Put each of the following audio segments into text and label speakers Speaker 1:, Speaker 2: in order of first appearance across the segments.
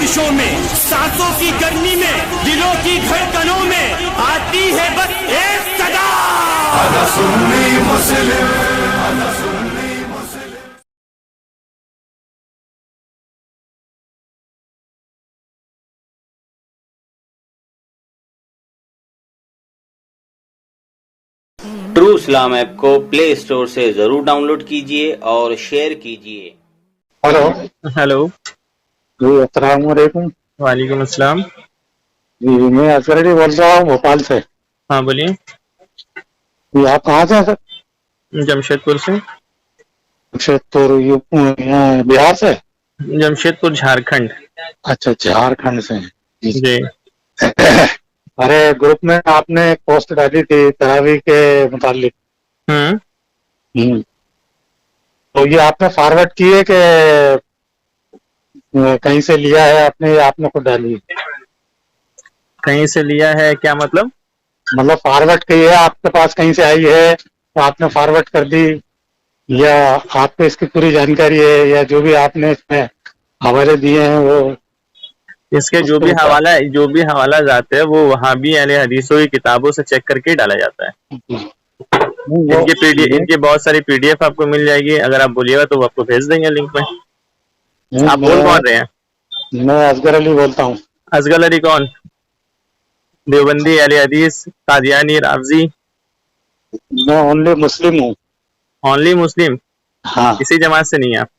Speaker 1: बारिशों में, सांसों की गर्मी में, दिलों की धड़कनों में आती है बस एक सदा, अना सुन्नी मुस्लिम, अना सुन्नी मुस्लिम।
Speaker 2: ट्रू इस्लाम ऐप को प्ले स्टोर से जरूर डाउनलोड कीजिए और शेयर कीजिए।
Speaker 3: हेलो
Speaker 4: जी अस्सलाम वालेकुम।
Speaker 3: वालेकुम अस्सलाम।
Speaker 4: जी मैं असगर अली बोल रहा हूँ भोपाल से।
Speaker 3: हाँ बोलिए।
Speaker 4: जी आप कहाँ से हैं सर?
Speaker 3: जमशेदपुर से।
Speaker 4: जमशेदपुर यहाँ बिहार से?
Speaker 3: जमशेदपुर झारखंड।
Speaker 4: अच्छा झारखंड से हैं।
Speaker 3: जी।
Speaker 4: अरे ग्रुप में आपने एक पोस्ट डाली थी तरावी के मुतालिक। तो ये आपने फॉरवर्ड की है कि कहीं से लिया है आपने या आपने खुद डाली है?
Speaker 3: कहीं से लिया है क्या मतलब?
Speaker 4: मतलब फॉरवर्ड की है, आपके पास कहीं से आई है तो आपने फॉरवर्ड कर दी, या आपको इसकी पूरी जानकारी है, या जो भी आपने इसमें हवाले दिए हैं वो
Speaker 3: इसके जो भी हवाला जाते हैं वो वहाँ भी अहले हदीसों की किताबों से चेक करके डाला जाता है। इनकी बहुत सारी पीडीएफ आपको मिल जाएगी, अगर आप बोलिएगा तो वो आपको भेज देंगे लिंक में। आप बोल कौन रहे हैं?
Speaker 4: मैं असगर अली बोलता हूँ।
Speaker 3: असगर अली कौन? देवबंदी, अहले हदीस, कादियानी, राफजी?
Speaker 4: मैं ओनली मुस्लिम हूँ।
Speaker 3: Only Muslim?
Speaker 4: हाँ।
Speaker 3: किसी जमात से नहीं है आप?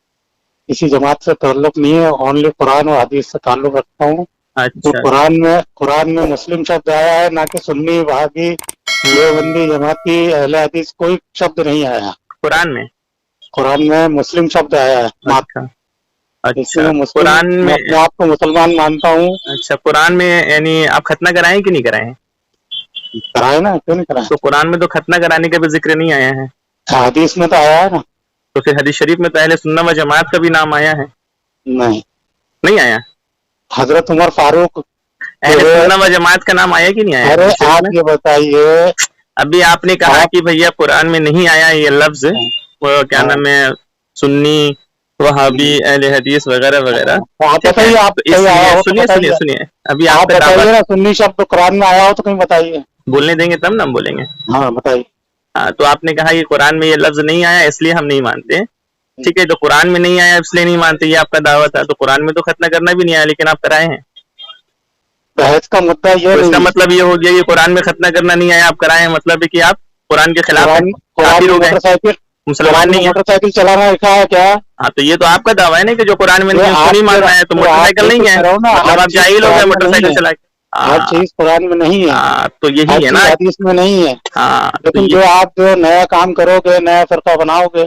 Speaker 4: किसी जमात से ताल्लुक नहीं है, ओनली कुरान और हदीस से ताल्लुक रखता हूँ।
Speaker 3: अच्छा।
Speaker 4: तो कुरान में मुस्लिम शब्द आया है, ना कि सुन्नी, वहाबी, देवबंदी, जमाती, अहले हदीस कोई शब्द नहीं आया कुरान में मुस्लिम शब्द आया है।
Speaker 3: अच्छा।
Speaker 4: कुरान में अपने आप को मुसलमान मानता हूँ।
Speaker 3: अच्छा, कुरान में यानी आप खतना कराएं कि नहीं कराएं?
Speaker 4: कराए ना, क्यों नहीं कराए?
Speaker 3: तो कुरान में तो खतना कराने का भी जिक्र नहीं आया है।
Speaker 4: हदीस में तो आया है ना।
Speaker 3: तो फिर हदीस शरीफ में तो अहले सुन्नत व जमात का भी नाम आया है? नहीं आया।
Speaker 4: हजरत उमर फारूक
Speaker 3: अहले सुन्नत व जमात का नाम आया कि नहीं आया?
Speaker 4: अरे आप ये बताइए,
Speaker 3: अभी आपने कहा कि भैया कुरान में नहीं आया ये लफ्ज, वो क्या नाम है, सुन्नी, वहाबी, अहले हदीस वगैरह वगैरह।
Speaker 4: आप बताइए, आप
Speaker 3: सुनिए अभी
Speaker 4: आप बताइए ना, सुन्नी शब्द कुरान में आया हो तो कहीं बताइए।
Speaker 3: बोलने देंगे तब ना हम बोलेंगे।
Speaker 4: हाँ बताइए।
Speaker 3: हाँ, तो आपने कहा कि कुरान में ये लफ्ज नहीं आया इसलिए हम नहीं मानते। ठीक है, तो कुरान में नहीं आया इसलिए नहीं मानते, ये आपका दावा था। तो कुरान में तो खतना करना भी नहीं आया लेकिन आप कराए हैं।
Speaker 4: बहस का मुद्दा ये
Speaker 3: तो इसका मतलब ये हो गया कि कुरान में खतना करना नहीं आया, आप कराए हैं, मतलब है कि आप कुरान के खिलाफ हैं, काफिर हो गए, मुसलमान नहीं है।
Speaker 4: मोटरसाइकिल चलाना लिखा है क्या?
Speaker 3: हाँ, तो ये तो आपका दावा है ना कि जो कुरान में नहीं उसको नहीं मानना है, तो मोटरसाइकिल नहीं है, मतलब आप जाहिल हो गए मोटरसाइकिल चला के।
Speaker 4: हर चीज कुरान में नहीं है।
Speaker 3: तो यही है ना,
Speaker 4: हदीस में नहीं है। लेकिन
Speaker 3: तो
Speaker 4: जो आप जो नया काम करोगे, नया फिरका बनाओगे,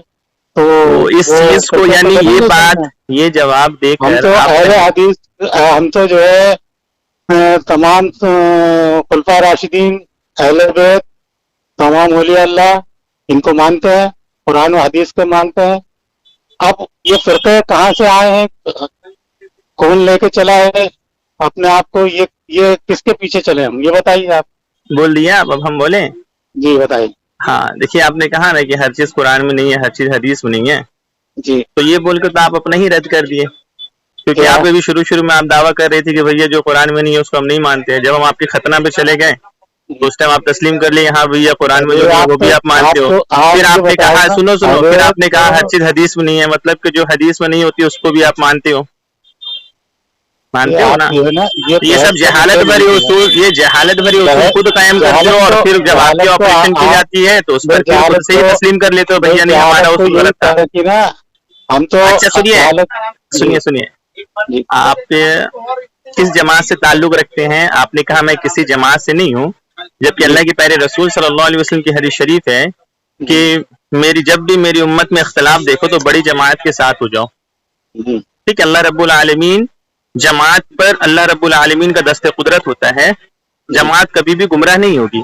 Speaker 4: तो
Speaker 3: इस चीज को यानी ये बात, ये जवाब देकर
Speaker 4: हम तो अहले हदीस, हम तो जो है तमाम खुलफा राशिदीन, अहले बैत, तमाम औलिया अल्लाह, इनको मानते हैं, कुरान और हदीस को मानते हैं। अब ये फिरके कहाँ से आए हैं, कौन लेके चला है अपने आप को, ये किसके पीछे चले हम, ये बताइए। आप
Speaker 3: बोल दिया, अब हम बोले?
Speaker 4: जी बताइए।
Speaker 3: हाँ, देखिए आपने कहा ना कि हर चीज कुरान में नहीं है, हर चीज हदीस में नहीं है
Speaker 4: जी, तो
Speaker 3: ये बोल के तो आप अपना ही रद्द कर दिए, क्योंकि आप भी शुरू में आप दावा कर रहे थे कि भैया जो कुरान में नहीं है उसको हम नहीं मानते हैं। जब हम आपकी खतना पे चले गए तो उस टाइम आप तस्लीम कर लिए, हाँ भैया कुरान में जो है वो भी आप मानते हो। फिर आपने कहा, सुनो फिर आपने कहा हर चीज हदीस में नहीं है, मतलब कि जो हदीस में नहीं होती उसको भी आप मानते हो ना? ये सब जहालत भरी उसूल, ये जहालत भरी उसूल खुद कायम करते हो, और फिर जब आपकी ऑपरेशन की जाती है तो उस पर खुद से ही तस्लीम कर लेते हो, भैया नहीं हमारा उसूल गलत था।
Speaker 4: हम तो
Speaker 3: अच्छा सुनिए, आप किस जमात से ताल्लुक रखते हैं? आपने कहा मैं किसी जमात से नहीं हूँ, जबकि अल्लाह के प्यारे रसूल सल्लल्लाहु अलैहि वसल्लम की हदीस शरीफ है कि जब भी मेरी उम्मत में इख्तिलाफ देखो तो बड़ी जमात के साथ हो जाओ। ठीक है, अल्लाह रब्बुल आलमीन जमात पर, अल्लाह रब्बुल आलमीन का दस्ते कुदरत होता है, जमात कभी भी गुमराह नहीं होगी।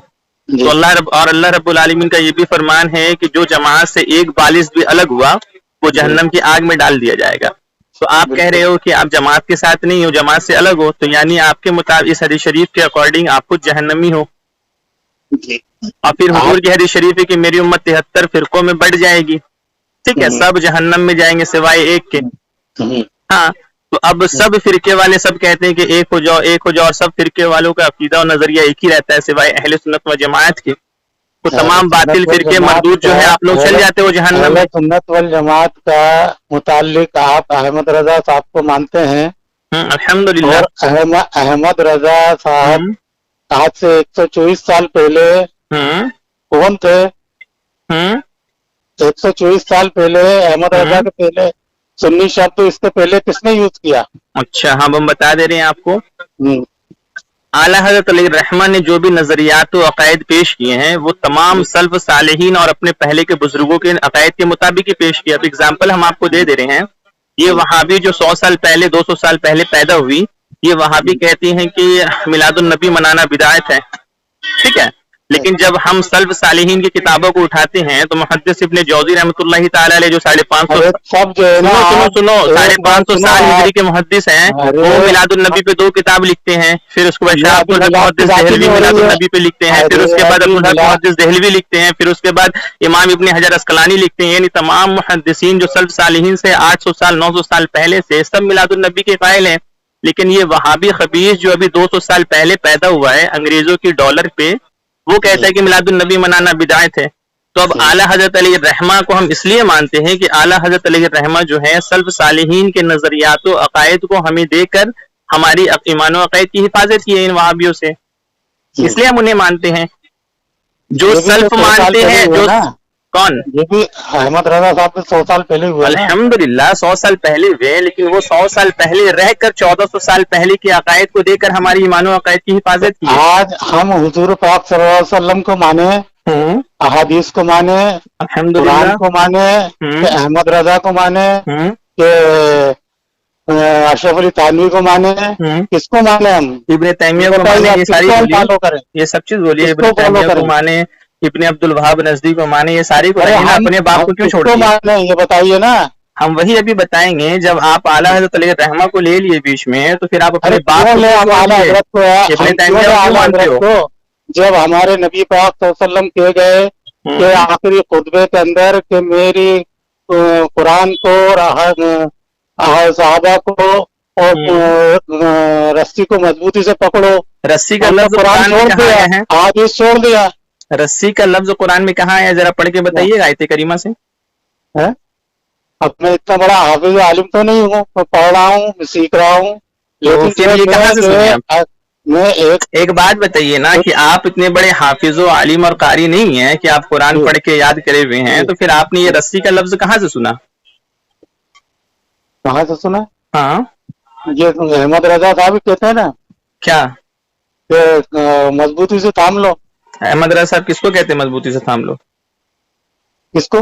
Speaker 3: तो अल्लाह रब्बुल आलमीन का ये भी फरमान है कि जो जमात से एक बालिश भी अलग हुआ वो जहन्नम की आग में डाल दिया जाएगा। तो आप कह रहे हो कि आप जमात के साथ नहीं हो, जमात से अलग हो, तो यानी आपके मुताबिक इस हदीस शरीफ के अकॉर्डिंग आप खुद जहन्नमी हो। और फिर हुजूर की हदीस शरीफ है कि मेरी उम्मत 73 फिरकों में बढ़ जाएगी। ठीक है, सब जहन्नम में जाएंगे सिवाय एक के। हाँ, تو اب سب فرقے والے سب کہتے ہیں کہ ایک ہو جاؤ ایک ہو جاؤ، اور سب فرقے والوں کا عقیدہ اور نظریہ ایک ہی رہتا ہے سوائے اہل سنت و جماعت کے، تو تمام باطل فرقے مردود جو ہے آپ لوگ چل جاتے ہو جہنم میں۔
Speaker 4: سنت والجماعت کا متعلق آپ احمد رضا صاحب کو مانتے ہیں؟
Speaker 3: الحمدللہ۔
Speaker 4: اور احمد رضا صاحب آج سے 124 سال پہلے کون تھے؟ 124 سال پہلے احمد رضا کے پہلے سنی شبد اس سے پہلے کس نے یوز کیا؟
Speaker 3: اچھا ہم بتا دے رہے ہیں آپ کو، اعلیٰ حضرت علیہ الرحمہ نے جو بھی نظریات و عقائد پیش کیے ہیں وہ تمام سلف صالحین اور اپنے پہلے کے بزرگوں کے عقائد کے مطابق ہی پیش کیا۔ اب اگزامپل ہم آپ کو دے رہے ہیں، یہ وہابی جو 100 سال پہلے 200 سال پہلے پیدا ہوئی، یہ وہابی کہتی ہیں کہ میلاد النبی منانا بدعت ہے، ٹھیک ہے، لیکن جب ہم سلف صالحین کی کتابوں کو اٹھاتے ہیں تو محدث ابن جوزی رحمۃ اللہ تعالی علیہ جو 550
Speaker 4: سب جو ہے نا،
Speaker 3: سنو 550 سال ہجری کے محدث ہیں، وہ میلاد النبی پہ 2 کتاب لکھتے ہیں، پھر اس کے بعد شاہ عبدالحق محدث دہلوی میلاد النبی پہ لکھتے ہیں، پھر اس کے بعد عبدالحق محدث دہلوی لکھتے ہیں، پھر اس کے بعد امام ابن حجر عسقلانی لکھتے ہیں، یعنی تمام محدثین جو سلف صالحین سے 800 سال 900 سال پہلے سے سب میلاد النبی کے قائل ہیں، لیکن یہ وہابی خبیث جو ابھی 200 سال پہلے پیدا ہوا ہے انگریزوں کی ڈالر پہ، وہ کہتا ہے کہ میلاد النبی منانا بدعت ہے۔ تو اب اعلیٰ حضرت علیہ الرحمہ کو ہم اس لیے مانتے ہیں کہ اعلیٰ حضرت علیہ الرحمہ جو ہے سلف صالحین کے نظریات و عقائد کو ہمیں دے کر ہماری ایمان و عقائد کی حفاظت کی ہے ان وہابیوں سے، اس لیے ہم انہیں مانتے ہیں۔ جو سلف مانتے ہیں، جو کون؟
Speaker 4: یہ بھی احمد رضا صاحب سے 100 سال پہلے ہوا۔
Speaker 3: الحمدللہ 100 سال پہلے ہوئے، لیکن وہ 100 سال پہلے رہ کر 1400 سال پہلے کے عقائد کو دے کر ہماری ایمان و عقائد کی حفاظت کی ہے۔
Speaker 4: آج ہم حضور پاک صلی اللہ علیہ وسلم کو مانے، احادیث کو مانے، قرآن کو مانے، کہ احمد رضا کو مانے، کہ اشرف علی تھانوی کو مانے، کس کو مانے؟ ہم
Speaker 3: ابن تیمیہ کو مانے، یہ ساری
Speaker 4: فالو کریں،
Speaker 3: یہ سب چیز بولیے، ابن تیمیہ کو مانے، ابن عبد الوہاب نجدی کو مانے، یہ ساری کو اپنے باپ کو کیوں چھوڑ دیا؟
Speaker 4: یہ بتائیے نا،
Speaker 3: ہم وہی ابھی بتائیں گے۔ جب آپ اعلیٰ حضرت علیہ الرحمہ کو لے لیے بیچ میں تو پھر آپ اپنے باپ
Speaker 4: کو، جب ہمارے نبی پاک صلی اللہ علیہ وسلم کہے گئے کہ آخری خطبے کے اندر کہ میری قرآن کو اور صحابہ کو اور رسی کو مضبوطی سے پکڑو،
Speaker 3: رسی کا لفظ قرآن میں کہاں ہے؟
Speaker 4: حدیث چھوڑ دیا۔
Speaker 3: رسی کا لفظ قرآن میں کہاں ہے؟ ذرا پڑھ کے بتائیے آیت کریمہ سے۔
Speaker 4: اب میں اتنا بڑا حافظ عالم تو نہیں ہوں، میں پڑھ رہا ہوں، سیکھ رہا ہوں، لیکن میں
Speaker 3: ایک بات بتائیے نا کہ آپ اتنے بڑے حافظ و عالم اور قاری نہیں ہیں کہ آپ قرآن پڑھ کے یاد کرے ہوئے ہیں، تو پھر آپ نے یہ رسی کا لفظ کہاں سے سنا؟
Speaker 4: کہاں سے سنا؟
Speaker 3: ہاں
Speaker 4: یہ احمد رضا صاحب کہتے ہیں نا
Speaker 3: کیا
Speaker 4: کہ مضبوطی سے تھام لو۔
Speaker 3: احمد رضا صاحب کس کو کہتے ہیں مضبوطی سے تھام لو؟
Speaker 4: کس کو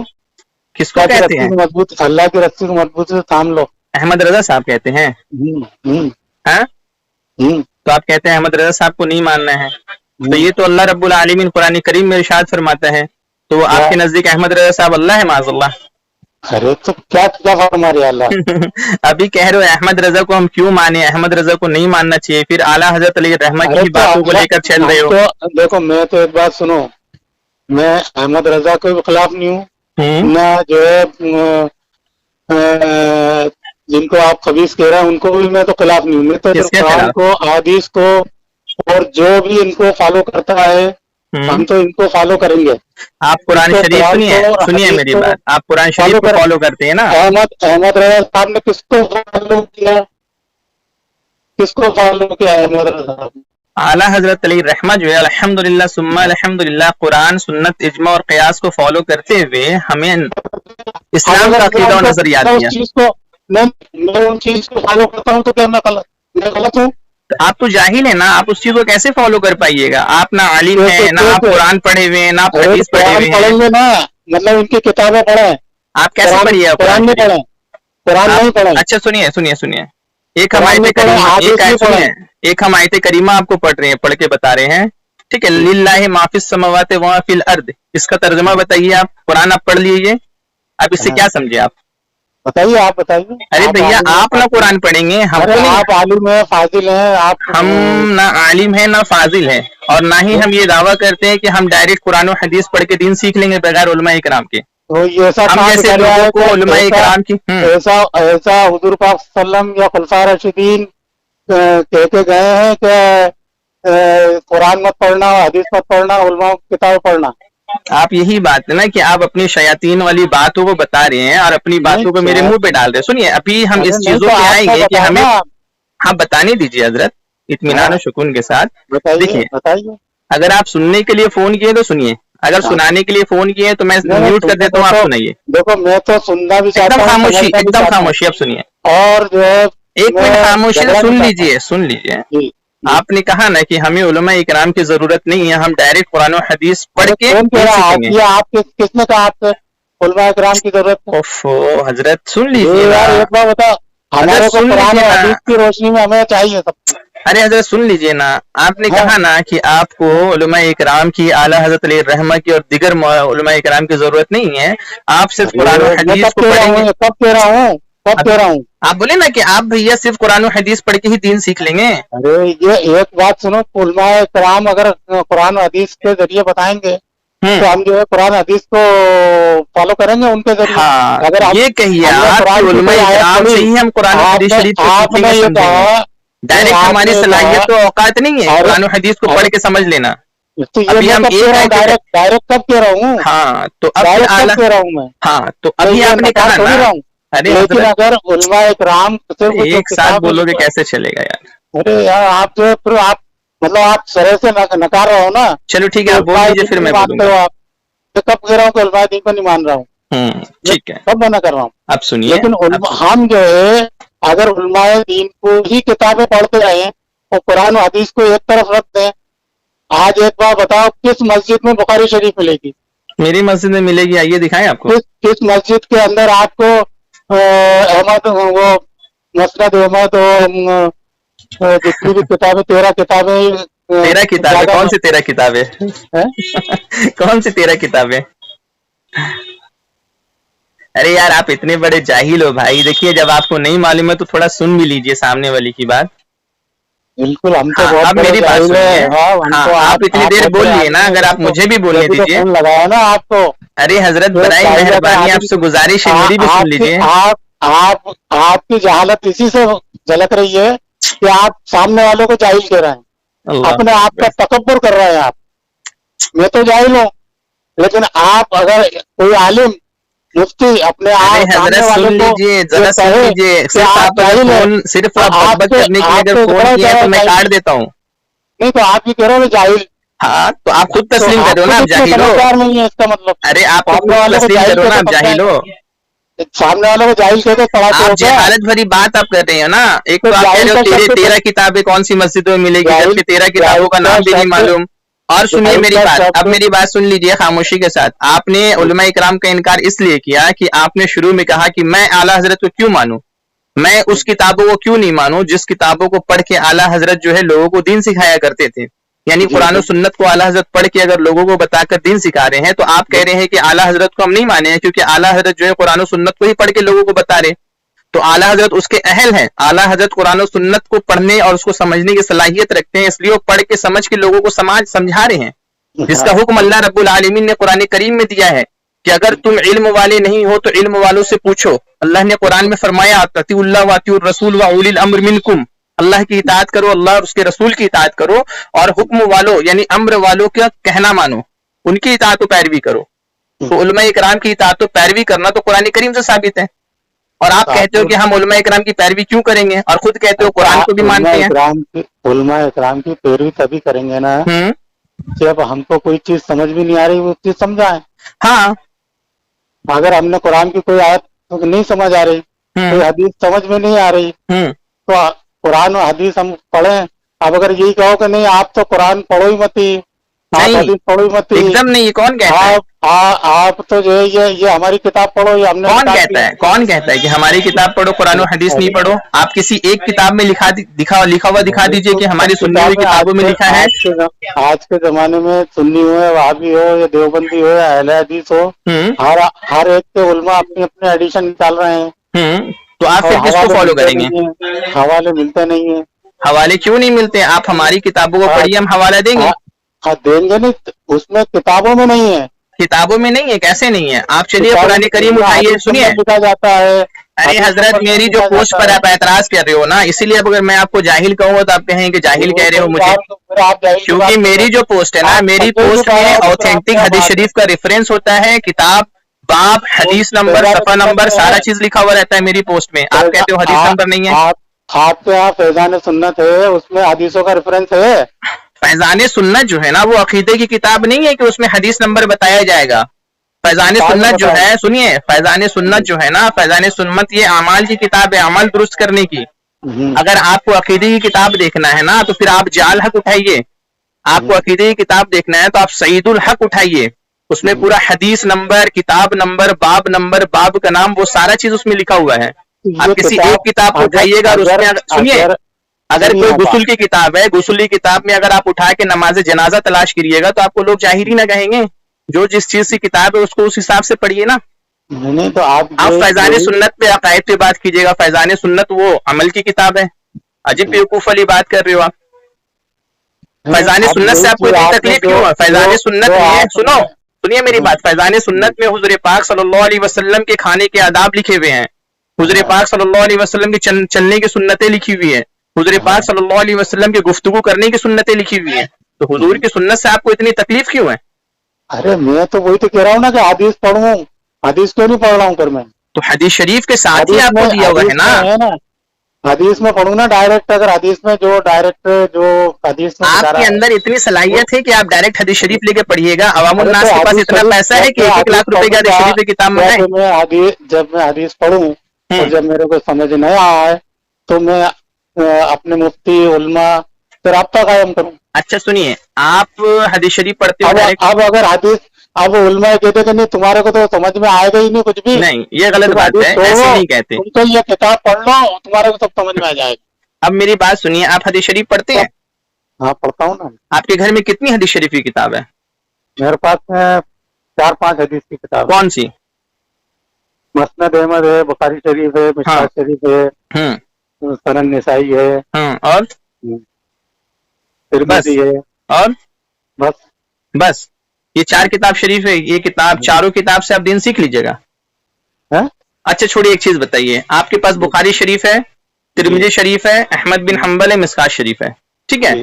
Speaker 3: کہتے ہیں؟
Speaker 4: مضبوط، اللہ کی رسی کو مضبوطی سے تھام لو،
Speaker 3: احمد رضا صاحب کہتے ہیں۔ ہاں تو آپ کہتے ہیں احمد رضا صاحب کو نہیں ماننا ہے، تو یہ تو اللہ رب العالمین قرآن کریم میں ارشاد فرماتا ہے، تو وہ آپ کے نزدیک احمد رضا صاحب اللہ ہے معاذ اللہ؟
Speaker 4: ارے تو کیا فرما رہے اللہ؟
Speaker 3: ابھی کہہ رہے ہو احمد رضا کو ہم کیوں مانے، احمد رضا کو نہیں ماننا چاہیے، پھر اعلیٰ حضرت علیہ الرحمہ کی باتوں کو لے کر چل رہے ہو۔
Speaker 4: دیکھو میں تو ایک بات سنو، میں احمد رضا کے خلاف نہیں ہوں، نہ جو ہے جن کو آپ خبیث کہہ رہے ہیں ان کو بھی میں تو خلاف نہیں ہوں، میں تو قرآن کو، احادیث کو، اور جو بھی ان کو فالو کرتا ہے ہم تو ان کو فالو کریں گے۔
Speaker 3: آپ قرآن شریف سنیے میری بات، آپ قرآن شریف کو فالو کرتے ہیں نا؟
Speaker 4: احمد رضا صاحب نے کس کو فالو کیا؟ کس کو فالو کیا احمد رضا صاحب؟
Speaker 3: اعلیٰ حضرت علیہ الرحمہ جو ہے الحمدللہ ثم الحمدللہ قرآن سنت اجماع اور قیاس کو فالو کرتے ہوئے ہمیں اسلام کا عقیدہ اور نظریات دیا۔
Speaker 4: میں ان چیز کو فالو کرتا ہوں تو کیا میں غلط ہوں؟
Speaker 3: آپ تو جاہل ہیں نا، آپ اس چیز کو کیسے فالو کر پائیے گا؟ آپ نہ عالم ہیں، نہ آپ قرآن پڑھے ہوئے ہیں، نہ آپ حدیث پڑھے ہوئے ہیں۔
Speaker 4: پڑھیں گے نا، مطلب ان کی کتابیں پڑھیں،
Speaker 3: آپ کیسے پڑھیے؟
Speaker 4: قرآن نہیں پڑھیں، قرآن نہیں پڑھیں۔
Speaker 3: اچھا سنیے، ایک ہم آیت کریمہ آپ کو پڑھ رہے ہیں، پڑھ کے بتا رہے ہیں، ٹھیک ہے؟ للہ ما فی السماوات و ما فی الارض، اس کا ترجمہ بتائیے آپ، قرآن آپ پڑھ لیجئے، اب اس سے کیا سمجھے آپ؟
Speaker 4: بتائیے، آپ بتائیے۔
Speaker 3: ارے بھیا آپ نہ قرآن پڑھیں گے،
Speaker 4: آپ عالم ہیں، فاضل ہیں،
Speaker 3: ہم نہ عالم ہیں نہ فاضل ہیں، اور نہ ہی ہم یہ دعویٰ کرتے ہیں کہ ہم ڈائریکٹ قرآن و حدیث پڑھ کے دین سیکھ لیں گے بغیر علماء کرام کے۔
Speaker 4: तो ये ऐसा
Speaker 3: हम
Speaker 4: कहाँ
Speaker 3: जैसे
Speaker 4: दिखा रहा
Speaker 3: लोगों
Speaker 4: है
Speaker 3: को उलमा
Speaker 4: कि
Speaker 3: इकराम की
Speaker 4: ऐसा ऐसा हुजूर पाक सल्लम या खुलफा राशिदीन कह के गए हैं कि कुरान मत पढ़ना, हदीस मत पढ़ना, उलमा किताब पढ़ना।
Speaker 3: आप यही बात है ना कि आप अपनी शयातीन वाली बातों को बता रहे हैं और अपनी बातों को मेरे मुंह पे डाल रहे हैं। सुनिए, अभी हम इस
Speaker 4: नहीं
Speaker 3: चीजों
Speaker 4: तो
Speaker 3: पे
Speaker 4: आपको
Speaker 3: आएंगे कि
Speaker 4: बताओ
Speaker 3: हमें,
Speaker 4: ना,
Speaker 3: हाँ बताने दीजिए हजरत, इत्मीनान और सुकून के साथ।
Speaker 4: बताइए
Speaker 3: देखिए,
Speaker 4: बताइए।
Speaker 3: अगर आप सुनने के लिए फोन किए तो सुनिए, अगर
Speaker 4: हाँ।
Speaker 3: सुनाने के लिए फोन किए तो मैं
Speaker 4: नहीं
Speaker 3: म्यूट कर देता हूँ, आप
Speaker 4: तो
Speaker 3: सुनाइए।
Speaker 4: देखो, मैं तो सुनना भी चाहता
Speaker 3: एकदम
Speaker 4: हूँ,
Speaker 3: खामोशी,
Speaker 4: समझना भी
Speaker 3: एकदम
Speaker 4: चाहता हूँ,
Speaker 3: खामोशी, आप सुनिए,
Speaker 4: और जो है
Speaker 3: एक
Speaker 4: मैं
Speaker 3: मिनट खामोशी से
Speaker 4: झगड़ा
Speaker 3: सुन
Speaker 4: नहीं चाहता
Speaker 3: लीजिए, सुन लीजिए।
Speaker 4: हूँ। जी।
Speaker 3: आपने कहा ना कि हमें उलमा इकराम की जरूरत नहीं है, हम डायरेक्ट कुरान और हदीस पढ़ के
Speaker 4: कौन कह
Speaker 3: दीन
Speaker 4: रहा है?
Speaker 3: सीखेंगे।
Speaker 4: ये आप किसने कहा आपसे उलमा इकराम की जरूरत है?
Speaker 3: ओफो हजरत, सुन
Speaker 4: ये
Speaker 3: लीजिए ना,
Speaker 4: यार एक बार बताओ, हमारे
Speaker 3: हजरत
Speaker 4: को
Speaker 3: सुन
Speaker 4: कुरान
Speaker 3: लीजिए
Speaker 4: और
Speaker 3: ना।
Speaker 4: हदीस की रोशनी में हमें चाहिए सब कुछ।
Speaker 3: अरे हजरत सुन लीजिए ना, आपने
Speaker 4: हाँ।
Speaker 3: कहा ना कि आपको उलमा इकराम की, आला हजरत अली रहमा की और दिगर उलमा इकराम की जरूरत नहीं है, आप सिर्फ कुरान और
Speaker 4: मैं
Speaker 3: हदीस
Speaker 4: कब
Speaker 3: को
Speaker 4: कह रहा
Speaker 3: पढ़ेंगे।
Speaker 4: हूँ, कब कह रहा हूँ, कब कह रहा हूँ?
Speaker 3: आप बोले ना कि आप भैया सिर्फ कुरान और हदीस पढ़ के ही दीन सीख लेंगे।
Speaker 4: अरे ये एक बात सुनो, उलमा इकराम अगर कुरान और हदीस के जरिए बताएंगे तो हम जो है कुरान हदीस को फॉलो करेंगे उनके जरिए।
Speaker 3: हाँ,
Speaker 4: अगर हम
Speaker 3: ये कहिए
Speaker 4: हमने
Speaker 3: आप कि
Speaker 4: कुरान की
Speaker 3: उलमा
Speaker 4: कोई आयत
Speaker 3: इकराम से
Speaker 4: पढ़ी,
Speaker 3: ही हम कुरान और हदीस
Speaker 4: आपने
Speaker 3: शरीफ को
Speaker 4: आपने
Speaker 3: सीखेंगे,
Speaker 4: ये
Speaker 3: समझेंगे।
Speaker 4: कहा,
Speaker 3: डायरेक्ट हमारी
Speaker 4: आपने
Speaker 3: सलाहियत
Speaker 4: कहा,
Speaker 3: तो औकात नहीं है
Speaker 4: अरे
Speaker 3: कुरान और हदीस को पढ़ के समझ लेना।
Speaker 4: तो ये
Speaker 3: अभी
Speaker 4: मैं
Speaker 3: हम
Speaker 4: कब कह
Speaker 3: एक
Speaker 4: रहा हूँ?
Speaker 3: आयत,
Speaker 4: डायरेक्ट डायरेक्ट कब कह रहा हूँ?
Speaker 3: हाँ तो अब फिर
Speaker 4: डायरेक्ट कब
Speaker 3: आला,
Speaker 4: कह रहा हूँ मैं?
Speaker 3: हाँ तो
Speaker 4: मैं
Speaker 3: अभी
Speaker 4: ये
Speaker 3: आपने
Speaker 4: नकार
Speaker 3: कहा
Speaker 4: थोड़ी
Speaker 3: ना।
Speaker 4: रहा हूँ।
Speaker 3: अरे
Speaker 4: लेकिन
Speaker 3: हजरत,
Speaker 4: अगर उलमा इकराम सिर्फ जो
Speaker 3: एक साथ
Speaker 4: किताब,
Speaker 3: बोलोगे कैसे चलेगा यार।
Speaker 4: अरे यार आप जो है फिर आप मतलब आप सरे से नकार रहे हो ना।
Speaker 3: चलो ठीक है,
Speaker 4: तो
Speaker 3: आप बोल
Speaker 4: उलमा
Speaker 3: दीजिए
Speaker 4: दीन
Speaker 3: फिर
Speaker 4: को नहीं
Speaker 3: मैं
Speaker 4: मानते
Speaker 3: बोलूंगा।
Speaker 4: हो आप। मैं कब कह रहा हूँ कि उलमा दीन को नहीं मान रहा हूँ? मैं
Speaker 3: ठीक है,
Speaker 4: कब मना कर रहा हूँ?
Speaker 3: अब सुनिए,
Speaker 4: लेकिन
Speaker 3: अब सुनिए।
Speaker 4: हम जो है अगर उलमाए दीन को ही किताबें पढ़ते रहे और कुरान और हदीस को एक तरफ रख दें, आज एक बार बताओ किस मस्जिद में बुखारी शरीफ मिलेगी?
Speaker 3: मेरी मस्जिद में मिलेगी, आइए दिखाएं आपको।
Speaker 4: किस मस्जिद के अंदर आपको अहमद, वो मसनद अहमद और जितनी भी किताबें, 13 किताबें,
Speaker 3: 13 किताबें?
Speaker 4: ज्यादा
Speaker 3: कौन सी 13 किताबें?
Speaker 4: है?
Speaker 3: कौन सी 13 किताबें? अरे यार आप इतने बड़े जाहिल हो भाई। देखिए, जब आपको नहीं मालूम है तो थोड़ा सुन भी लीजिए सामने वाली की बात।
Speaker 4: बिल्कुल, हम तो
Speaker 3: हाँ,
Speaker 4: बहुत
Speaker 3: अब
Speaker 4: बड़े
Speaker 3: मेरी बात
Speaker 4: जाहिल
Speaker 3: सुनिए।
Speaker 4: है। हाँ, हम
Speaker 3: हाँ,
Speaker 4: तो
Speaker 3: आप इतनी देर
Speaker 4: बहुत
Speaker 3: बोल
Speaker 4: बड़े
Speaker 3: लिए
Speaker 4: आदमी
Speaker 3: ना,
Speaker 4: हैं,
Speaker 3: अगर आप मुझे भी बोलने
Speaker 4: जब तो
Speaker 3: दीजिए।
Speaker 4: फोन लगाया ना आपको।
Speaker 3: अरे हजरत,
Speaker 4: तो
Speaker 3: बराई
Speaker 4: चाहिए था
Speaker 3: मेहरबानी,
Speaker 4: आदमी,
Speaker 3: आपसे गुजारिश है, मेरी भी सुन लीजिए।
Speaker 4: आपकी जहालत इसी से झलक रही है कि आप सामने वालों को जाहिल कह रहे हैं,
Speaker 3: अल्लाह
Speaker 4: अपने आप का तकब्बुर कर रहे हैं आप। मैं तो जाहिल हूँ, लेकिन आप अगर कोई आलिम मुफ्ती अपने
Speaker 3: अरे
Speaker 4: आप सामने
Speaker 3: हजरत
Speaker 4: वाले
Speaker 3: सुन
Speaker 4: को
Speaker 3: लीजिए,
Speaker 4: ये
Speaker 3: जरा सुन
Speaker 4: कहे
Speaker 3: लीजिए।
Speaker 4: कि
Speaker 3: सिर्फ
Speaker 4: आप
Speaker 3: आप अगर
Speaker 4: जाहिल है,
Speaker 3: फोन, सिर्फ
Speaker 4: तो
Speaker 3: आप बकबक करने के लिए
Speaker 4: आप
Speaker 3: अगर
Speaker 4: तो
Speaker 3: फोन
Speaker 4: बड़ा
Speaker 3: किए हैं तो मैं
Speaker 4: जाहिल।
Speaker 3: काट देता हूँ।
Speaker 4: नहीं तो आप भी कह रहे हो जाहिल,
Speaker 3: हाँ तो आप खुद
Speaker 4: तो
Speaker 3: तस्लीम
Speaker 4: आप
Speaker 3: करो ना,
Speaker 4: खुद
Speaker 3: आप
Speaker 4: इतने
Speaker 3: जाहिल हो।
Speaker 4: समझदार नहीं है, इसका मतलब
Speaker 3: अरे आप तो
Speaker 4: सामने
Speaker 3: खुद
Speaker 4: वालों को
Speaker 3: तस्लीम
Speaker 4: जाहिल
Speaker 3: करो ना,
Speaker 4: कहते
Speaker 3: आप जाहिल हो।
Speaker 4: सामने वालों को जाहिल कहते पढ़ाते
Speaker 3: आप
Speaker 4: हो क्या?
Speaker 3: जहालत भरी बात आप कर रहे हो ना। एक
Speaker 4: तो
Speaker 3: तो आप कह रहे
Speaker 4: जाहिल
Speaker 3: हो
Speaker 4: का
Speaker 3: तेरे
Speaker 4: शब्द,
Speaker 3: 13 किताबें कौन सी मस्जिद में मिलेगी,
Speaker 4: जाहिल
Speaker 3: जबकि 13 किताबों
Speaker 4: जाहिल
Speaker 3: का
Speaker 4: का
Speaker 3: नाम भी नहीं
Speaker 4: शब्द,
Speaker 3: मालूम। और सुनिए
Speaker 4: जाहिल
Speaker 3: मेरी
Speaker 4: का
Speaker 3: बात, अब
Speaker 4: शब्द,
Speaker 3: मेरी बात सुन लीजिए खामोशी के साथ। आपने उलमा इकराम का इनकार इसलिए किया कि आपने शुरू में कहा कि मैं आला हजरत को क्यों मानूं, मैं उस किताबों को क्यों नहीं मानूं जिस किताबों को पढ़ के आला हजरत जो है लोगों को दीन सिखाया करते थे। यानी
Speaker 4: जी
Speaker 3: कुरान और
Speaker 4: जी
Speaker 3: सुन्नत को आला हजरत पढ़ के अगर लोगों को बताकर दीन सिखा रहे हैं, तो आप कह रहे हैं कि आला हजरत को हम नहीं माने हैं क्योंकि आला हजरत जो है कुरान और सुन्नत को ही पढ़ के लोगों को बता रहे। तो आला हजरत उसके अहल हैं। आला हजरत कुरान और सुन्नत को पढ़ने और उसको समझने की सलाहियत रखते हैं, इसलिए वो पढ़ के समझ के लोगों को समझा रहे हैं, जिसका हुक्म अल्लाह रब्बुल आलमीन ने कुरान करीम में दिया है कि अगर तुम इल्म वाले नहीं हो तो इल्म वालों से पूछो। अल्लाह ने कुरान में फरमाया अतिउल्लाह व अतिउर रसूल व उलिल अम्र मिनकुम, अल्लाह की इताअत करो, अल्लाह और उसके रसूल की इताअत करो, और हुक्म वालों यानी अम्र वालों का कहना मानो, उनकी इताअत व पैरवी करो। तो उलमा इकराम की इताअत व पैरवी करना तो कुरान करीम से साबित है। और आप कहते हो कि हम उलमा इकराम की पैरवी क्यों करेंगे, और खुद कहते हो कुरान को भी मानते हैं।
Speaker 4: उलमा इकराम की पैरवी तभी करेंगे ना जब हमको कोई चीज समझ भी नहीं आ रही वो चीज समझाएं।
Speaker 3: हाँ,
Speaker 4: अगर हमने कुरान की कोई आयत नहीं समझ आ रही, कोई हदीस समझ में नहीं आ रही, तो कुरान और हदीस हम पढ़ें। अब अगर यही कहो कि नहीं आप तो कुरान पढ़ो ही मत ही, आप हदीस पढ़ो ही मत ही,
Speaker 3: एकदम नहीं, ये कौन कहता है?
Speaker 4: आप तो जो है ये हमारी किताब पढ़ो, ये हमने
Speaker 3: कौन कहता है कि हमारी किताब पढ़ो, कुरान और हदीस नहीं पढ़ो? आप किसी एक किताब में लिखा हुआ दिखा दीजिए कि हमारी सुन्नी हुई किताबों में लिखा है।
Speaker 4: आज के जमाने में सुन्नी हो या वहाबी हो या देवबंदी हो या अहले हदीस हो, हर एक के उलमा अपने अपने एडिशन निकाल रहे हैं।
Speaker 3: तो आप फिर किसको फॉलो करेंगे?
Speaker 4: हवाले मिलते नहीं है।
Speaker 3: हवाले क्यों नहीं मिलते? आप हमारी किताबों को पढ़िए, हम हवाला देंगे।
Speaker 4: हाँ देंगे नहीं, उसमें किताबों में नहीं है,
Speaker 3: किताबों में नहीं है, कैसे नहीं है? आप चलिए कुरान करीम उठाइए, सुनिए।
Speaker 4: लिखा जाता है।
Speaker 3: अरे हजरत, मेरी जो पोस्ट पर आप एतराज कर रहे हो ना, इसीलिए अब अगर मैं आपको जाहिल कहूँगा तो आप कहेंगे कि जाहिल कह रहे हो मुझे, क्योंकि मेरी जो पोस्ट है ना, मेरी पोस्ट में ऑथेंटिक हदीस शरीफ का रेफरेंस होता है, किताब, बाब, हदीस नंबर, सफा नंबर, सारा चीज लिखा हुआ रहता है मेरी पोस्ट में। आप कहते हो हदीस नंबर नहीं है।
Speaker 4: आपके यहाँ फैजान सुन्नत है, उसमें हदीसों का रेफरेंस है।
Speaker 3: फैजान सुन्नत जो है ना, वो अकीदे की किताब नहीं है कि उसमें हदीस नंबर बताया जाएगा। फैजान सुन्नत जो है, सुनिए, फैजान सुन्नत जो है ना, फैजान सुन्नत ये अमाल की किताब है, अमल दुरुस्त करने की। अगर आपको अकीदे की किताब देखना है ना, तो फिर आप जाल हक उठाइए। आपको अकीदे की किताब देखना है तो आप सईदुल हक उठाइए, उसमें पूरा हदीस नंबर, किताब नंबर, बाब का नाम, वो सारा चीज उसमें लिखा हुआ है। आप किसी एक किताब को उठाइएगा और उसमें सुनिए, अगर कोई गुस्ल की किताब है, गुस्ल की किताब में अगर आप उठा के नमाज जनाजा तलाश करिएगा तो आपको लोग जाहिरी ना कहेंगे। जो जिस चीज की किताब है उसको उस हिसाब से पढ़िए ना।
Speaker 4: नहीं तो आप
Speaker 3: फैजान सुन्नत पे अकायद पे बात कीजिएगा। फैजान सुन्नत वो अमल की किताब है। अजीब बेवकूफ वाली बात कर रहे हो आप। फैजान सुन्नत से आपको इतनी तकलीफ क्यों है? फैजान सुन्नत में सुनिए मेरी बात, फैजान सुन्नत में हुजूर पाक सल्लल्लाहु अलैहि वसल्लम के खाने के आदाब लिखे हुए हैं। हुजूर पाक सल्लल्लाहु अलैहि वसल्लम की चलने की सुन्नतें लिखी हुई है। हुजूर पाक सल्लल्लाहु अलैहि वसल्लम की गुफ्तगू करने की सुन्नतें लिखी हुई है। तो हुजूर की सुन्नत से आपको इतनी तकलीफ क्यों है?
Speaker 4: अरे मैं तो वही तो कह रहा हूँ ना कि हदीस पढ़ूं, हदीस क्यों नहीं पढ़ रहा हूँ? फिर मैं
Speaker 3: तो हदीस शरीफ के साथ ही आपको दिया हुआ है ना।
Speaker 4: हदीस में पढ़ूं ना डायरेक्ट। अगर हदीस में जो डायरेक्ट जो हदीस में
Speaker 3: आपके अंदर इतनी सलाहियत है कि आप डायरेक्ट हदीस शरीफ लेके पढ़िएगा। अवामुल नास के पास इतना पैसा है कि 1 लाख रुपए की हदीस शरीफ की किताब मंगाए।
Speaker 4: जब मैं हदीस पढ़ूं और जब मेरे को समझ नहीं आए तो मैं अपने मुफ्ती उलमा से राब्ता कायम करूं।
Speaker 3: अच्छा सुनिए, आप हदीस शरीफ पढ़ते हो
Speaker 4: अब अगर हदीस, अब उलमा कहते कि नहीं तुम्हारे को तो समझ में आएगा ही नहीं कुछ भी।
Speaker 3: नहीं, ये गलत बात है, ऐसे नहीं कहते।
Speaker 4: तुम तो ये किताब पढ़ लो, तुम्हारे को सब समझ में आ जाएगा।
Speaker 3: अब मेरी बात सुनिए, आप हदीस शरीफ पढ़ते हैं?
Speaker 4: हाँ पढ़ता हूँ ना। आपके
Speaker 3: घर में कितनी हदीस शरीफ की किताब है?
Speaker 4: मेरे पास 4-5 हदीस की किताब।
Speaker 3: कौन सी?
Speaker 4: मसनद अहमद है, बुखारी शरीफ है, मिशकात शरीफ है, सनन निसाई है,
Speaker 3: और
Speaker 4: तिरमिज़ी है,
Speaker 3: और
Speaker 4: बस
Speaker 3: ये 4 किताब शरीफ है। ये किताब, चारों किताब से आप दिन सीख लीजिएगा। अच्छा छोड़िए, एक चीज बताइए, आपके पास बुखारी शरीफ है, तिरमिज़ी शरीफ है, अहमद बिन हम्बल है, मिशकात शरीफ है, ठीक है।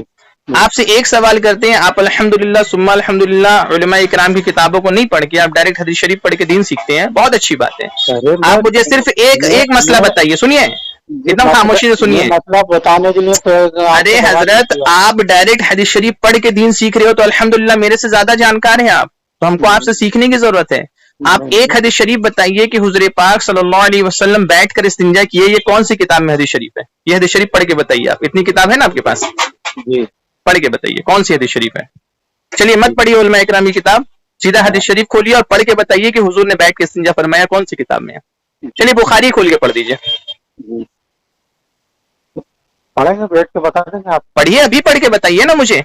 Speaker 3: आपसे एक सवाल करते हैं, आप अल्हम्दुलिल्लाह सुम्मा अल्हम्दुलिल्लाह उलमा इकराम की किताबों को नहीं पढ़ के आप डायरेक्ट हदीस शरीफ पढ़ के दीन सीखते हैं, बहुत अच्छी बात है। आप मुझे सिर्फ एक मसला बताइए, सुनिए एकदम खामोशी से सुनिए,
Speaker 4: मतलब बताने के लिए।
Speaker 3: अरे हजरत, आप डायरेक्ट हदीस शरीफ पढ़ के दीन सीख रहे हो तो अल्हम्दुलिल्लाह मेरे से ज्यादा जानकार हैं आप, तो हमको आपसे सीखने की जरूरत है। आप एक हदीस शरीफ बताइए कि हुजूर पाक सल्लल्लाहु अलैहि वसल्लम बैठ कर इस्तिंजा किए, ये कौन सी किताब में हदीस शरीफ है? ये हदीस शरीफ पढ़ के बताइए। आप इतनी किताब है ना आपके पास, पढ़ के बताइए कौन सी हदीस शरीफ है। चलिए मत पढ़िए उलमा इकराम की किताब, सीधा हदीस शरीफ खोलिए और पढ़ के बताइए कि हुजूर ने बैठ के इस्तिंजा फरमाया, कौन सी किताब में है। चलिए बुखारी खोल के पढ़ दीजिए।
Speaker 4: पढ़ेंगे, बैठ के बता देंगे। आप
Speaker 3: पढ़िए, अभी पढ़ के बताइए ना मुझे।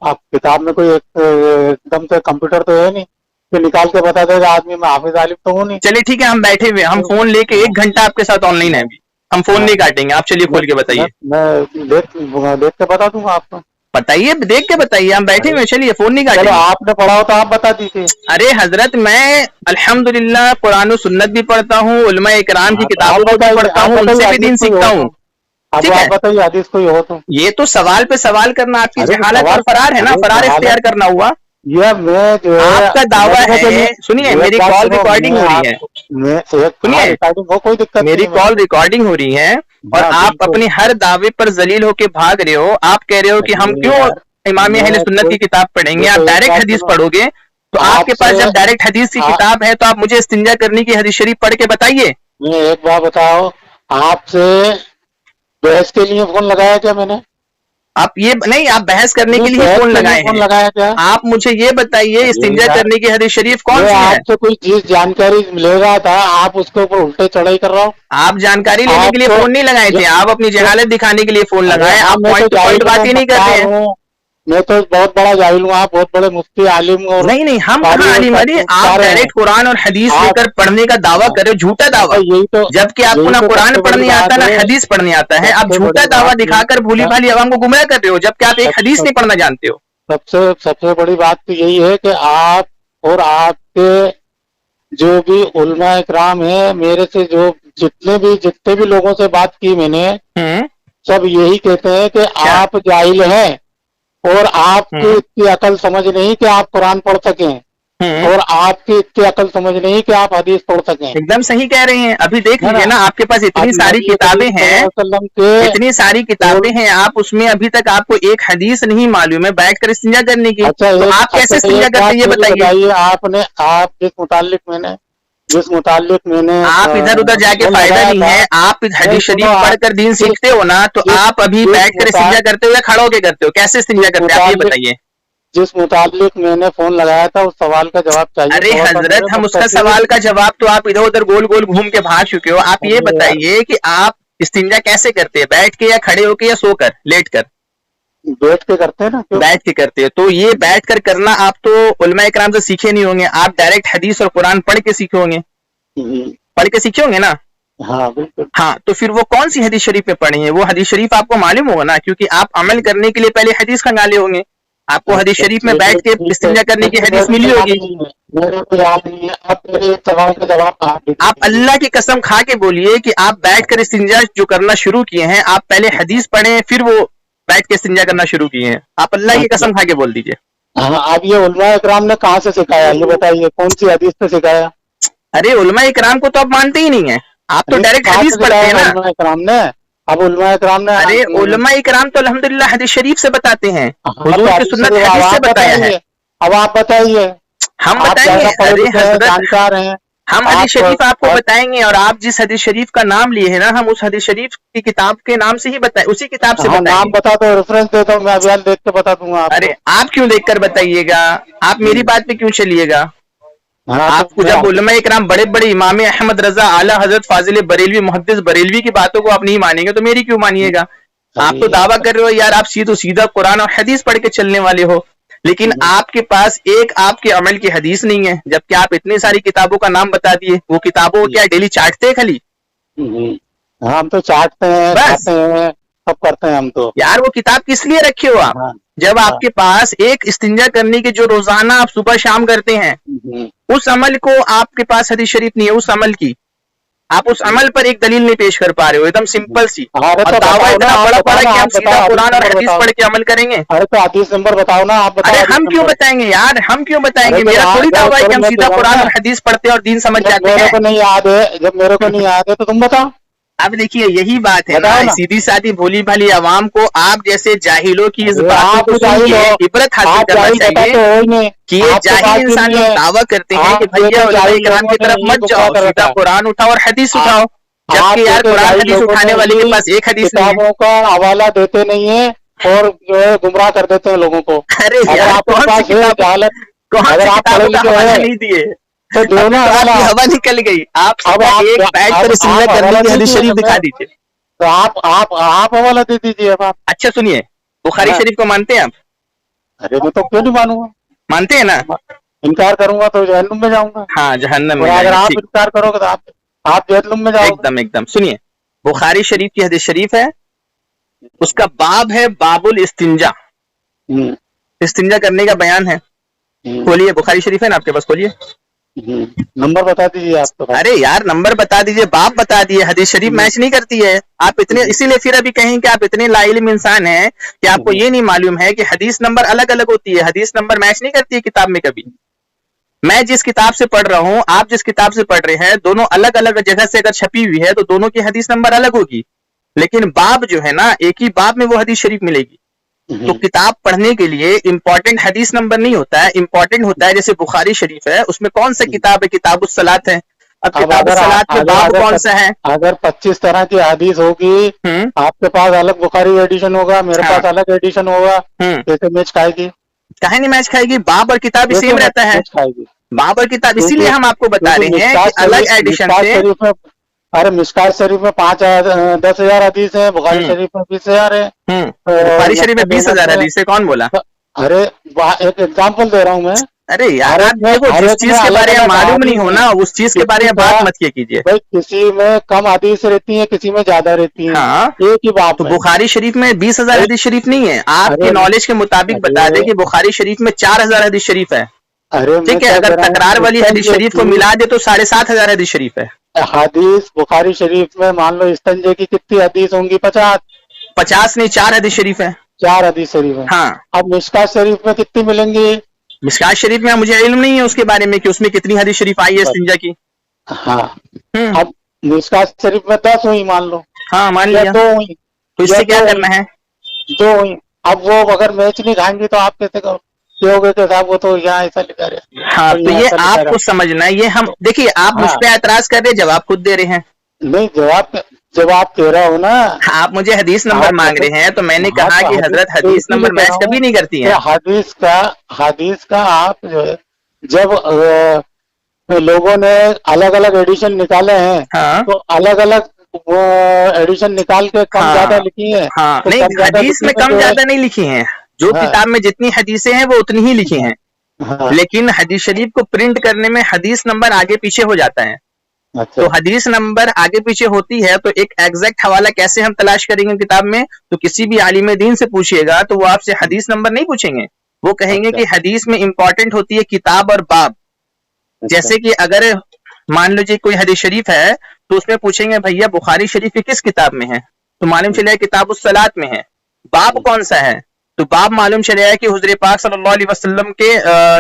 Speaker 4: आप किताब में कोई एकदम से कंप्यूटर तो है नहीं कि निकाल के बता देगा आदमी। मैं हाफिज आलिम तो हूँ नहीं।
Speaker 3: चलिए ठीक है, हम बैठे हुए, हम फोन लेके 1 घंटा आपके साथ ऑनलाइन है अभी, हम फोन नहीं काटेंगे। आप चलिए खोल के बताइए।
Speaker 4: मैं देख के बता दूंगा आपको।
Speaker 3: बताइए, देख के बताइए, हम बैठे हुए, चलिए फोन नहीं काटेंगे।
Speaker 4: आपने पढ़ा हो तो आप बता दीजिए।
Speaker 3: अरे हजरत, मैं अल्हम्दुलिल्लाह कुरान और सुन्नत भी पढ़ता हूँ, उलमा इकराम की किताबों को भी पढ़ता हूँ, उनसे भी दीन सीखता हूँ।
Speaker 4: ठीक है, बताइए हदीस कोई हो तो।
Speaker 3: ये तो सवाल पे सवाल करना आपकी जहालत और फरार है ना, फरार इख्तियार करना हुआ।
Speaker 4: ये मैं जो है
Speaker 3: आपका दावा है, सुनिए मेरी कॉल रिकॉर्डिंग हो रही है,
Speaker 4: सुनिए कोई दिक्कत,
Speaker 3: मेरी कॉल रिकॉर्डिंग हो रही है और आप अपने हर दावे पर जलील होके भाग रहे हो। आप कह रहे हो कि हम क्यों इमाम अहले सुन्नत की किताब पढ़ेंगे, आप डायरेक्ट हदीस पढ़ोगे। तो आपके पास जब डायरेक्ट हदीस की किताब है तो आप मुझे इस्तिंजा करने की हदीस शरीफ पढ़ के बताइए।
Speaker 4: एक बात बताओ, आपसे बहस के लिए फोन लगाया क्या मैंने?
Speaker 3: आप ये नहीं, आप बहस करने के लिए फोन लगाए हैं।
Speaker 4: लगाया क्या?
Speaker 3: आप मुझे ये बताइए, इस्तिंजा करने की हदीस शरीफ कौन सी है?
Speaker 4: आपसे कोई चीज जानकारी मिलेगा था, आप उसके ऊपर उल्टे चढ़ाई कर रहा हो।
Speaker 3: आप जानकारी लेने के लिए फोन नहीं लगाए थे, आप अपनी जहालत दिखाने के लिए फोन लगाए। आप पॉइंट टू पॉइंट बात ही नहीं करते हैं।
Speaker 4: मैं तो बहुत बड़ा जाहिल हूँ, आप बहुत बड़े मुफ्ती आलिम। और
Speaker 3: नहीं, हम कहाँ आलिम? अरे आप डायरेक्ट कुरान और हदीस लेकर पढ़ने का दावा कर रहे हो, झूठा दावा।
Speaker 4: यही तो,
Speaker 3: जबकि आपको ना कुरान पढ़ने आता ना हदीस पढ़ने आता है। आप झूठा दावा दिखाकर भूली भाली अवाम को गुमराह कर रहे हो, जबकि आप एक हदीस नहीं पढ़ना जानते हो।
Speaker 4: सबसे बड़ी बात तो यही है कि आप और आपके जो भी उलमा इकराम है, मेरे से जो जितने भी लोगों से बात की मैंने, सब यही कहते हैं कि आप जाहिल हैं और आपकी इतनी अकल समझ नहीं कि आप कुरान पढ़ सकें, और आपकी इतनी अकल समझ नहीं कि आप हदीस पढ़ सकें।
Speaker 3: एकदम सही कह रहे हैं। अभी देख लीजिए ना, आपके पास इतनी सारी किताबें हैं, इतनी सारी किताबें हैं, आप उसमें अभी तक आपको एक हदीस नहीं मालूम है बैठ कर इस्तिंजा करने की।
Speaker 4: अच्छा,
Speaker 3: तो आप कैसे इस्तिंजा करते हैं ये बताइए।
Speaker 4: आप जिस मुतालिक मैंने
Speaker 3: आप इधर उधर जाके फायदा नहीं है। आप हदीस शरीफ पढ़कर दीन सीखते हो ना, तो आप अभी बैठ कर इस्तिंजा करते हो या खड़े होके करते हो? कैसे इस्तिंजा करते हो आप ये बताइए।
Speaker 4: जिस मुतालिक मैंने फोन लगाया था उस सवाल का जवाब चाहिए।
Speaker 3: अरे हजरत, हम उसका सवाल का जवाब तो आप इधर उधर गोल गोल घूम के भाग चुके हो। आप ये बताइए कि आप इस्तिंजा कैसे करते हैं, बैठ के या खड़े होके या सोकर, लेट कर?
Speaker 4: बैठ के करते हैं ना।
Speaker 3: बैठ के करते हैं। तो ये बैठ कर करना आप तो उलमा इकराम से सीखे नहीं होंगे, आप डायरेक्ट हदीस और कुरान पढ़ के सीखे होंगे। पढ़ के सीखे होंगे ना?
Speaker 4: हाँ बिल्कुल।
Speaker 3: हाँ, तो फिर वो कौन सी हदीस शरीफ में पढ़ी है? वो हदीस शरीफ आपको मालूम होगा ना, क्योंकि आप अमल करने के लिए पहले हदीस खंगाले होंगे। आपको हदीस शरीफ में बैठ के इस्तिंजा करने की हदीस मिली होगी।
Speaker 4: मेरे को याद नहीं है। आप मेरे सवाल का जवाब
Speaker 3: आप अल्लाह की कसम खा के बोलिए कि आप बैठ कर इस्तिंजा जो करना शुरू किए हैं, आप पहले हदीस पढ़े फिर वो बैठ के इस्तिंजा करना शुरू किए हैं। आप अल्लाह की कसम खा के बोल दीजिए।
Speaker 4: हाँ, आप ये उलमा इकराम ने कहाँ से सिखाया ये बताइए, कौन सी हदीस पे सिखाया?
Speaker 3: अरे उलमा इकराम को तो आप मानते ही नहीं है, आप तो डायरेक्ट हदीस पढ़ते हैं ना।
Speaker 4: उलमा इकराम ने, अब उलमा इकराम ने,
Speaker 3: अरे उलमा इकराम तो अल्हम्दुलिल्लाह हदीस शरीफ से बताते हैं, हुजूर की सुन्नत हदीस से बताया है।
Speaker 4: अब आप बताइए।
Speaker 3: हम बताएंगे। अरे हजरत,
Speaker 4: जानकार हैं,
Speaker 3: हम हदीस शरीफ आपको बताएंगे, और आप जिस हदीस शरीफ का नाम लिए हैं ना, हम उस हदीस शरीफ की किताब के नाम से ही बताए, उसी किताब से बताएंगे।
Speaker 4: नाम बता दो, रेफरेंस दे दो, मैं अभियान देख के बता दूंगा आपको।
Speaker 3: अरे आप क्यों देखकर बताइएगा, आप मेरी बात पे क्यों चलिएगा? आपको जब उलमा इकराम बड़े बड़े इमाम अहमद रजा, आला हजरत फाजिल बरेलवी, मुहद्दिस बरेलवी की बातों को आप नहीं मानेंगे तो मेरी क्यों मानिएगा? आप तो दावा कर रहे हो यार आप सीधा कुरान और हदीस पढ़ के चलने वाले हो, लेकिन आपके पास एक आपके अमल की हदीस नहीं है, जबकि आप इतनी सारी किताबों का नाम बता दिए। वो किताबों को क्या डेली चाटते हैं खाली?
Speaker 4: हम तो चाटते हैं, खाते हैं, सब करते हैं हम तो।
Speaker 3: यार वो किताब किस लिए रखे हो आप? जब आपके पास एक इस्तिंजा करने की जो रोजाना आप सुबह शाम करते हैं, उस अमल को आपके पास हदीस शरीफ नहीं है, उस अमल की आप उस अमल पर एक दलील नहीं पेश कर पा रहे हो, एकदम सिंपल सी। और दावा इतना बड़ा पड़ा कि हम सीधा कुरान और हदीस पढ़ के अमल करेंगे।
Speaker 4: अरे तो हदीस नंबर बताओ ना, आप बताओ।
Speaker 3: अरे हम क्यों बताएंगे यार, हम क्यों बताएंगे? मेरा थोड़ी दावा है कि हम सीधा कुरान और हदीस पढ़ते हैं और दीन समझ जाते हैं।
Speaker 4: मेरे को नहीं याद है, जब मेरे को नहीं याद है तो तुम बताओ।
Speaker 3: अब देखिए यही बात है ना, सीधी सादी भोली भाली आवाम को आप जैसे जाहिलों की इस बात को इबरत हासिल करना चाहिए कि ये जाहिल इंसान लोग दावा करते हैं कि भैया उलमा इकराम की तरफ मत जाओ, सीधा कुरान उठाओ और हदीस उठाओ, जबकि यार कुरान हदीस उठाने वाले के पास एक हदीस नहीं है।
Speaker 4: किताबों का हवाला देते नहीं है और जो है गुमराह कर देते हैं लोगों को।
Speaker 3: अरे यार कौन सी किताब का हवाला नहीं दिए तो दोनों हवा निकल गई। आप एक बैठ कर इस्तिंजा करने की हदीस शरीफ दिखा दीजिए।
Speaker 4: तो आप हवाला दे दीजिए। आप
Speaker 3: अच्छा सुनिए, बुखारी शरीफ को मानते हैं आप?
Speaker 4: अरे मैं तो क्यों नहीं मानूंगा,
Speaker 3: मानते हैं ना?
Speaker 4: इनकार करूंगा तो जहन्नुम में जाऊंगा।
Speaker 3: हाँ जहन्नम में।
Speaker 4: अगर आप इनकार करोगे तो आप जहन्नुम में जाओगे।
Speaker 3: एकदम एकदम। सुनिए, बुखारी शरीफ की हदीस शरीफ है, उसका बाब है बाबुल इस्तिंजा, इस्तिंजा करने का बयान है। खोलिए, बुखारी शरीफ है ना आपके पास, खोलिए।
Speaker 4: नंबर बता दीजिए आप तो।
Speaker 3: अरे यार नंबर बता दीजिए, बाप बता दिए, हदीस शरीफ मैच नहीं करती है। आप इतने, इसीलिए फिर अभी कहें कि आप इतने लाइल्म इंसान हैं कि आपको ये नहीं मालूम है कि हदीस नंबर अलग अलग होती है, हदीस नंबर मैच नहीं करती है किताब में कभी। मैं जिस किताब से पढ़ रहा हूँ, आप जिस किताब से पढ़ रहे हैं, दोनों अलग अलग जगह से अगर छपी हुई है तो दोनों की हदीस नंबर अलग होगी, लेकिन बाब जो है ना, एक ही बाब में वो हदीस शरीफ मिलेगी। तो किताब पढ़ने के लिए इंपॉर्टेंट हदीस नंबर नहीं होता है, इंपॉर्टेंट होता है जैसे बुखारी शरीफ है, उसमें कौन सा किताब है? किताबुस सलात है। अब किताबुस सलात में बाब कौन सा है?
Speaker 4: अगर 25 तरह की हदीस होगी, आपके पास अलग बुखारी एडिशन होगा, मेरे पास अलग एडिशन होगा, कैसे मैच खाएगी?
Speaker 3: काहे नहीं मैच खाएगी? बाब और किताब सेम रहता है, बाब और किताब। इसीलिए हम आपको बता रहे हैं कि अलग एडिशन से।
Speaker 4: अरे मिशकात शरीफ में 10,000 हदीस है, बुखारी शरीफ में 20,000 है।
Speaker 3: बुखारी शरीफ में 20,000 हदीस है, कौन बोला?
Speaker 4: अरे एक एग्जांपल दे रहा हूँ मैं।
Speaker 3: अरे यार जिस चीज के बारे में मालूम नहीं हो ना, उस चीज के बारे में बात मत किया कीजिए।
Speaker 4: भाई किसी में कम हदीस रहती है, किसी में ज्यादा रहती है।
Speaker 3: हाँ,
Speaker 4: एक ही बात।
Speaker 3: तो बुखारी शरीफ में 20,000 हदीस शरीफ नहीं है। आपके नॉलेज के मुताबिक बता दें कि बुखारी शरीफ में 4,000 हदीस शरीफ है।
Speaker 4: अरे
Speaker 3: ٹھیک ہے, اگر تکرار والی حدیث شریف کو ملا دے تو 7,500 حدیث شریف ہے.
Speaker 4: حدیث بخاری شریف میں مان لو استنجے کی کتنی حدیث ہوں گی؟ 50.
Speaker 3: 50 نہیں, 4 حدیث شریف ہے.
Speaker 4: 4 حدیث شریف ہے.
Speaker 3: ہاں,
Speaker 4: اب مشکات شریف میں کتنی ملیں گی؟
Speaker 3: مشکات شریف میں مجھے علم نہیں ہے اس کے بارے میں کہ اس میں کتنی حدیث شریف آئی ہے استنجا کی.
Speaker 4: ہاں, اب مشکات شریف میں 10 ہوئی مان لو,
Speaker 3: ہاں مان
Speaker 4: یا
Speaker 3: لیا,
Speaker 4: 2 ہوئی,
Speaker 3: تو اس سے کیا کرنا ہے؟
Speaker 4: 2 ہوئی. اب وہ اگر میچ نہیں کھائیں گی تو آپ کیسے کہو گے کہ صاحب وہ تو یہاں ایسا لکھا رہے؟
Speaker 3: ہاں, تو یہ آپ کو سمجھنا ہے. یہ ہم دیکھیے, آپ مجھ پہ اعتراض کر رہے, جواب خود دے رہے ہیں.
Speaker 4: نہیں, جواب دے رہا ہوں نا.
Speaker 3: آپ مجھے حدیث نمبر مانگ رہے ہیں, تو میں نے کہا کہ حضرت حدیث نمبر میچ کبھی نہیں کرتی ہیں.
Speaker 4: حدیث کا آپ جو ہے جب لوگوں نے الگ الگ ایڈیشن نکالے ہیں
Speaker 3: ہاں
Speaker 4: تو الگ الگ وہ ایڈیشن نکال کے کم زیادہ لکھی ہیں.
Speaker 3: ہاں,
Speaker 4: تو
Speaker 3: نہیں حدیث میں کم زیادہ نہیں لکھی ہیں, جو
Speaker 4: ہاں.
Speaker 3: کتاب میں جتنی حدیثیں ہیں وہ اتنی ہی لکھی ہیں.
Speaker 4: ہاں.
Speaker 3: لیکن حدیث شریف کو پرنٹ کرنے میں حدیث نمبر آگے پیچھے ہو جاتا ہے.
Speaker 4: اچھا.
Speaker 3: تو حدیث نمبر آگے پیچھے ہوتی ہے تو ایک ایگزیکٹ حوالہ کیسے ہم تلاش کریں گے کتاب میں؟ تو کسی بھی عالم دین سے پوچھیے گا تو وہ آپ سے حدیث نمبر نہیں پوچھیں گے, وہ کہیں گے کہ حدیث میں امپورٹنٹ ہوتی ہے کتاب اور باب. جیسے کہ اگر مان لیجیے کوئی حدیث شریف ہے تو اس میں پوچھیں گے بھیا بخاری شریف کی کس کتاب میں ہے, تو معلوم چلے کتاب الصلاۃ میں ہے. باب کون سا ہے؟ تو باب معلوم چلے کہ حضور پاک صلی اللہ علیہ وسلم کے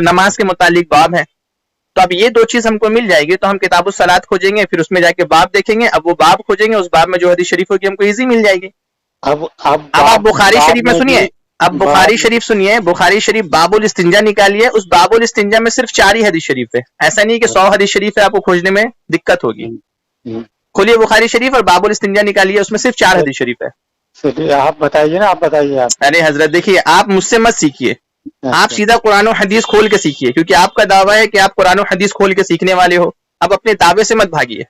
Speaker 3: نماز کے متعلق باب ہے. تو اب یہ 2 چیز ہم کو مل جائے گی تو ہم کتاب الصلاۃ کھوجیں گے, پھر اس میں جا کے باب دیکھیں گے, اب وہ باب کھوجیں گے, اس باب میں جو حدیث شریف ہوگی ہم کو ایزی مل جائے گی. اب آپ بخاری شریف میں سنیے, اب بخاری شریف سنیے, بخاری شریف باب الاستنجا نکالیے, اس باب الاستنجا میں صرف 4 ہی حدیث شریف ہے. ایسا نہیں کہ 100 حدیث شریف ہے, آپ کو کھوجنے میں دقت ہوگی. کھولیے بخاری شریف اور باب الاستنجا نکالیے, اس میں صرف 4 حدیث شریف ہے.
Speaker 4: آپ بتائیے نا, آپ بتائیے.
Speaker 3: ارے حضرت دیکھیے, آپ مجھ سے مت سیکھیے, آپ سیدھا قرآن و حدیث کھول کے سیکھیے, کیونکہ آپ کا دعویٰ ہے کہ آپ قرآن و حدیث کھول کے سیکھنے والے ہو. اب اپنے دعوے سے مت بھاگیے,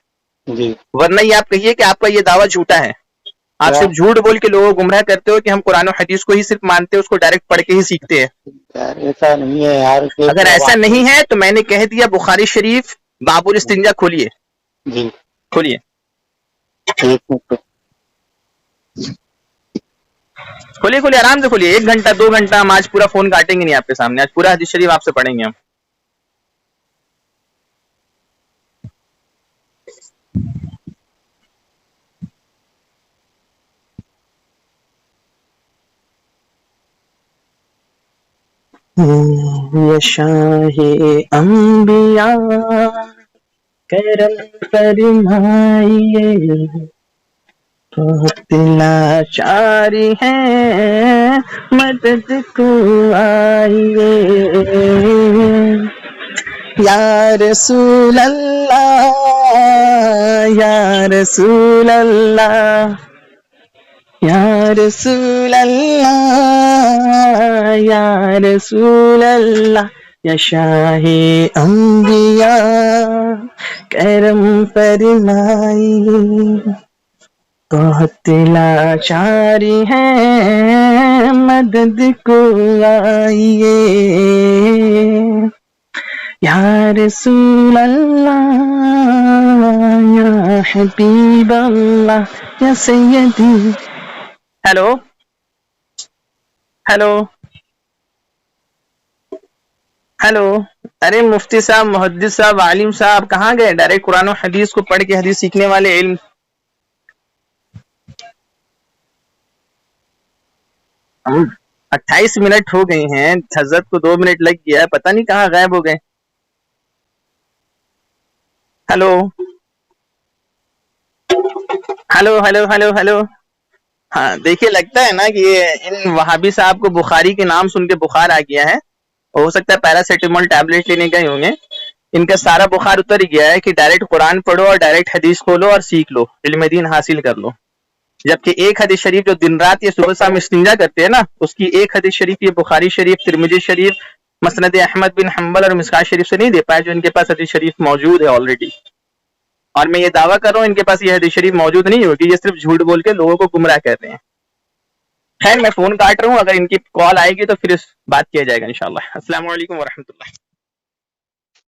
Speaker 3: ورنہ یہ آپ کہیے کہ آپ کا یہ دعویٰ جھوٹا ہے. آپ صرف جھوٹ بول کے لوگوں کو گمراہ کرتے ہو کہ ہم قرآن و حدیث کو ہی صرف مانتے ہیں, اس کو ڈائریکٹ پڑھ کے ہی سیکھتے ہیں.
Speaker 4: ایسا نہیں ہے یار.
Speaker 3: اگر ایسا نہیں ہے تو میں نے کہہ دیا بخاری شریف باب الاستنجا کھولیے, کھولیے کھولیے کھولیے, آرام سے کھولیے. 1 گھنٹہ 2 گھنٹہ ہم آج پورا فون کاٹیں گے نہیں آپ کے سامنے, آج پورا حدیث شریف آپ سے پڑھیں گے ہم. شاہ انبیاء کرم فرمائیے, بہت لاچاری ہے مدد کو آئیے. یا رسول اللہ یا رسول اللہ یا رسول اللہ یا رسول اللہ, یا شاہ انبیاء کرم فرمائیے, بہت لاچاری ہے مدد کو آئیے. یا رسول اللہ یا حبیب اللہ یا سیدی. ہیلو ہیلو ہیلو, ارے مفتی صاحب, محدث صاحب, عالم صاحب کہاں گئے؟ ڈائریکٹ قرآن و حدیث کو پڑھ کے حدیث سیکھنے والے علم. ہم 28 منٹ ہو گئے ہیں, حضرت کو 2 منٹ لگ گیا ہے, پتہ نہیں کہاں غائب ہو گئے. Hello hello hello hello hello. ہاں دیکھیے, لگتا ہے نا کہ ان وہابی صاحب کو بخاری کے نام سن کے بخار آ گیا ہے. ہو سکتا ہے پیراسیٹامول ٹیبلٹ لینے گئے ہوں گے, ان کا سارا بخار اتر گیا ہے کہ ڈائریکٹ قرآن پڑھو اور ڈائریکٹ حدیث کھولو اور سیکھ لو, علم دین حاصل کر لو. جبکہ ایک حدیث شریف جو دن رات یہ صبح شام استنجا کرتے ہیں نا, اس کی ایک حدیث شریف یہ بخاری شریف, ترمذی شریف, مسند احمد بن حنبل اور مشکات شریف سے نہیں دے پائے, جو ان کے پاس حدیث شریف موجود ہے آلریڈی. اور میں یہ دعویٰ کر رہا ہوں ان کے پاس یہ حدیث شریف موجود نہیں ہوگی, یہ صرف جھوٹ بول کے لوگوں کو گمراہ کر رہے ہیں. خیر میں فون کاٹ رہا ہوں, اگر ان کی کال آئے گی تو پھر اس بات کیا جائے گا انشاءاللہ. السلام علیکم ورحمۃ اللہ.